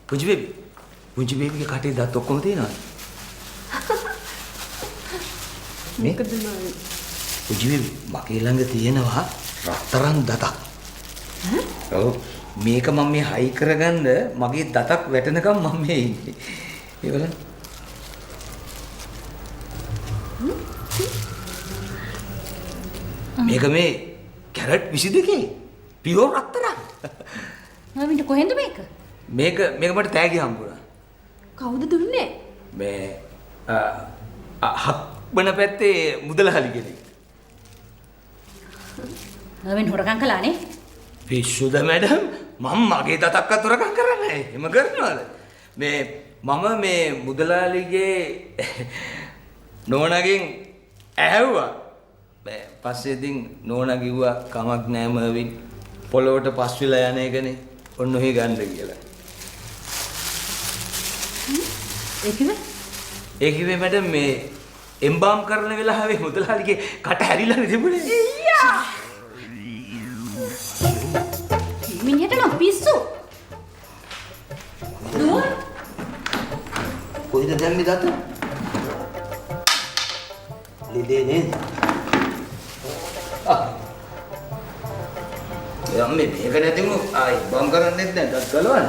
පුංචි බේබිගේ කටේ දත් ඔක්කොම තියෙනවද? මොකද නෑ. පුංචි බේබි මගේ ළඟ තියෙනවා රත්තරන් දතක්. ඔව් මේක මම මේ හයි කරගන්න මගේ දතක් වැටෙනකම් මම මේ ඉන්නේ. ඒ බලන්න. මේක මේ කැරට් 22 පියෝ රත්තරන්. මමින්ට කොහෙන්ද මේක? මේක මට තෑගි හම්බුණා. කවුද දුන්නේ? මේ හක්බන පැත්තේ මුදලහලි කෙනෙක්. මමින් හොරකම් කළානේ. පිස්සුද මැඩම් මම මගේ දතක්වත් හොරකම් කරන්නේ නැහැ. එහෙම කරනවද? මම මේ මුදලාලිගේ නෝනාගෙන් ඇහැව්වා. පස්සේ ඉතින් නෝනා කිව්වා කමක් නෑ මර්වින් පොළොවට පස් වෙලා යන එකනේ. ඔන්න ඔහේ ගන්න කියලා. ඒ කිව්වේ මැඩම් මේ එම්බාම් කරන වෙලාවේ මුදලාලිගේ කට හැරිලානේ තිබුණේ. අයියා! මිනිහට නම් පිස්සු. නෝ කොහෙද දැම්මේ දත? ලෙඩේ නේද? යම්මේ මේක නැතිව ආයි බම් කරන්නෙත් නැද්ද ගලවන්න?